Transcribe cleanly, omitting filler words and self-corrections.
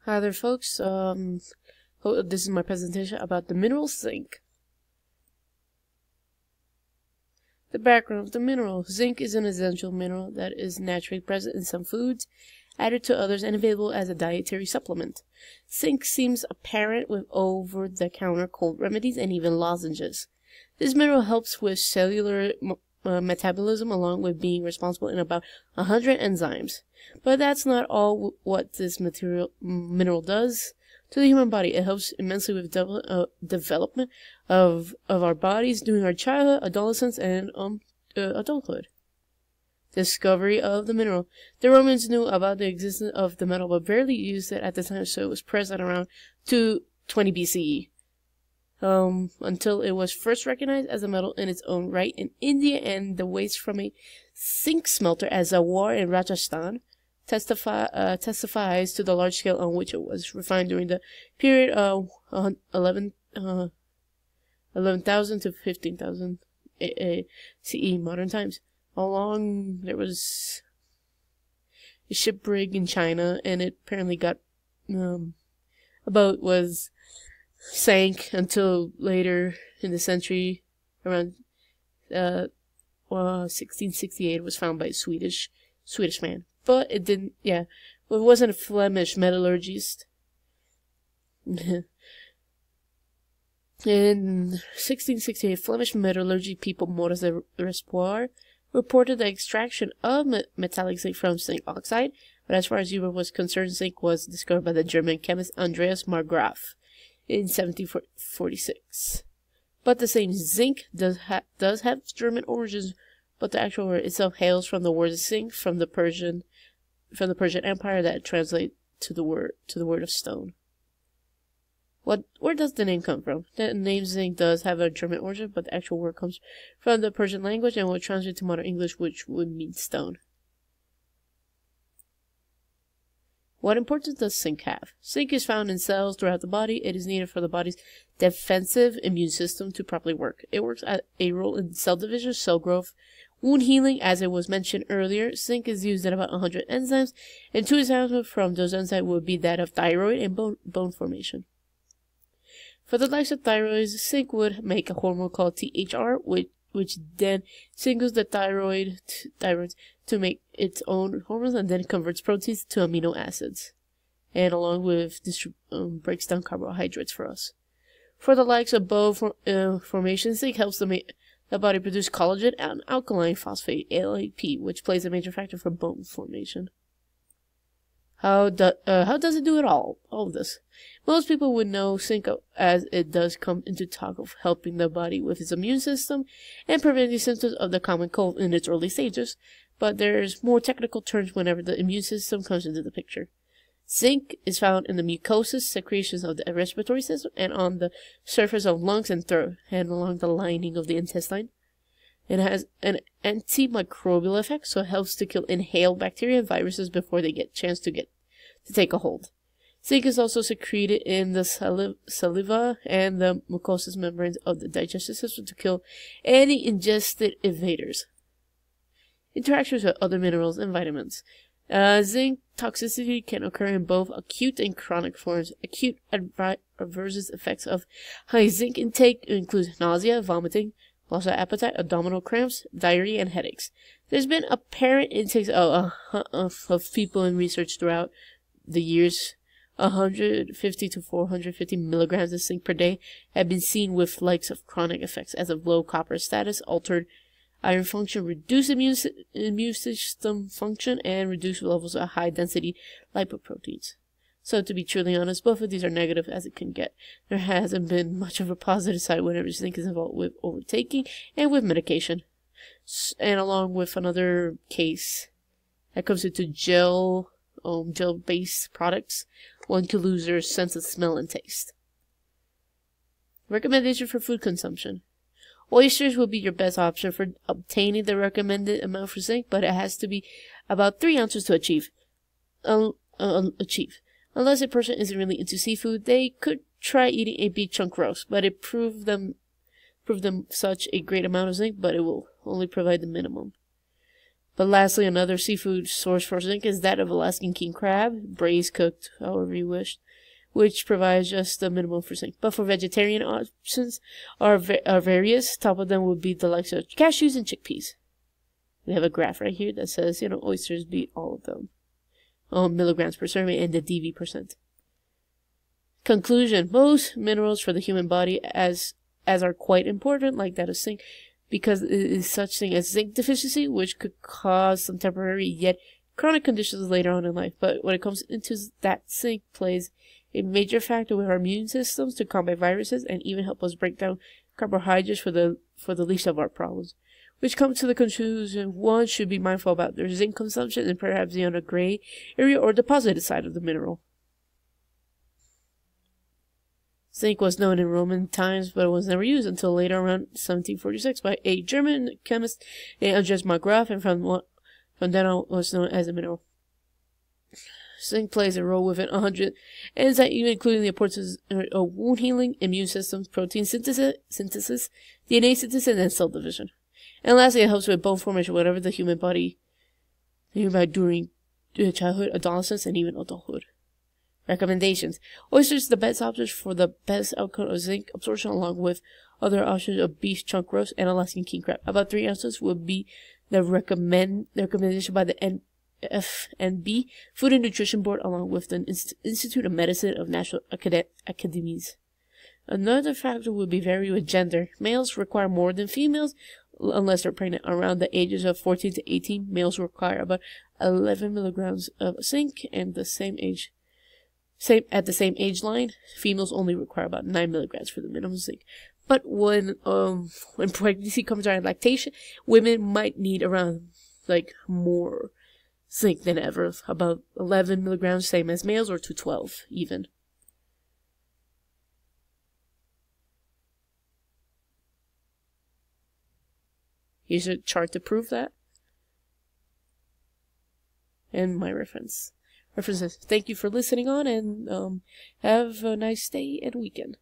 Hi there, folks. This is my presentation about the mineral zinc. The background of the mineral. Zinc is an essential mineral that is naturally present in some foods, added to others, and available as a dietary supplement. Zinc seems apparent with over-the-counter cold remedies and even lozenges. This mineral helps with cellular metabolism, along with being responsible in about 100 enzymes. But that's not all what this mineral does to the human body. It helps immensely with development of our bodies during our childhood, adolescence, and adulthood. Discovery of the mineral. The Romans knew about the existence of the metal, but barely used it at the time, so it was present around 220 BCE. Until it was first recognized as a metal in its own right in India, and the waste from a zinc smelter as a war in Rajasthan testifies to the large scale on which it was refined during the period of 11,000 to 15,000 CE, modern times. Along there was a shipwreck in China, and it apparently got a boat was sank until later in the century, around 1668, it was found by a Swedish man. But it didn't, it wasn't a Flemish metallurgist. In 1668, Flemish metallurgy people Maurice de Respoir reported the extraction of metallic zinc from zinc oxide, but as far as Europe was concerned, zinc was discovered by the German chemist Andreas Marggraf in 1746. But the same zinc does have German origins, but the actual word itself hails from the word zinc from the Persian Empire that translates to the word of stone. Where does the name come from? The name zinc does have a German origin, but the actual word comes from the Persian language and will translate to modern English, which would mean stone. What importance does zinc have? Zinc is found in cells throughout the body. It is needed for the body's defensive immune system to properly work. It works a role in cell division, cell growth, wound healing, as it was mentioned earlier. Zinc is used in about 100 enzymes, and 2 examples from those enzymes would be that of thyroid and bone formation. For the likes of thyroids, zinc would make a hormone called THR, which then signals the thyroid to make its own hormones, and then converts proteins to amino acids, and along with breaks down carbohydrates for us. For the likes of bone formation, zinc helps the body produce collagen and alkaline phosphate (ALP), which plays a major factor for bone formation. How does it do it all of this? Most people would know zinc, as it does come into talk of helping the body with its immune system and preventing symptoms of the common cold in its early stages, but there's more technical terms whenever the immune system comes into the picture. Zinc is found in the mucosal secretions of the respiratory system and on the surface of lungs and throat, and along the lining of the intestine. It has an antimicrobial effect, so it helps to kill inhaled bacteria and viruses before they get a chance to take a hold. Zinc is also secreted in the saliva and the mucosal membranes of the digestive system to kill any ingested invaders. Interactions with other minerals and vitamins. Zinc toxicity can occur in both acute and chronic forms. Acute adverse effects of high zinc intake include nausea, vomiting, loss of appetite, abdominal cramps, diarrhea, and headaches. There's been apparent intakes of people in research throughout the years. 150 to 450 milligrams of zinc per day have been seen with likes of chronic effects as of low copper status, altered iron function, reduced immune system function, and reduced levels of high-density lipoproteins. So, to be truly honest, both of these are negative as it can get. There hasn't been much of a positive side whenever zinc is involved with overtaking and with medication. And along with another case that comes into gel-based products, one can lose their sense of smell and taste. Recommendation for food consumption. Oysters will be your best option for obtaining the recommended amount for zinc, but it has to be about 3 ounces to achieve. Unless a person isn't really into seafood, they could try eating a big chunk roast, but it proved them such a great amount of zinc, but it will only provide the minimum. But lastly, another seafood source for zinc is that of Alaskan king crab, braised, cooked, however you wish, which provides just the minimum for zinc. But for vegetarian options are various. Top of them would be the likes of cashews and chickpeas. We have a graph right here that says, oysters beat all of them. Milligrams per serving and the DV percent. Conclusion. Most minerals for the human body as are quite important, like that of zinc, because it is such thing as zinc deficiency, which could cause some temporary yet chronic conditions later on in life. But when it comes into that, zinc plays a major factor with our immune systems to combat viruses and even help us break down carbohydrates for the least of our problems. Which comes to the conclusion one should be mindful about their zinc consumption and perhaps be on a gray area or deposited side of the mineral. Zinc was known in Roman times, but it was never used until later, around 1746, by a German chemist named Andreas Marggraf, and from then on was known as a mineral. Zinc plays a role within 100 enzymes, even including the importance of wound healing, immune systems, protein synthesis, DNA synthesis, and cell division. And lastly, it helps with bone formation, whatever the human body during childhood, adolescence, and even adulthood. Recommendations. Oysters are the best options for the best outcome of zinc absorption, along with other options of beef chunk roast and Alaskan king crab. About 3 ounces would be the recommendation by the NFNB, Food and Nutrition Board, along with the Institute of Medicine of National Academies. Another factor would be vary with gender. Males require more than females unless they're pregnant. Around the ages of 14 to 18, males require about 11 milligrams of zinc, and at the same age line, females only require about 9 milligrams for the minimum zinc. But when pregnancy comes around, lactation, women might need around more zinc than ever, about 11 milligrams, same as males, or to 12 even. Here's a chart to prove that, and my references. Thank you for listening on, and have a nice day and weekend.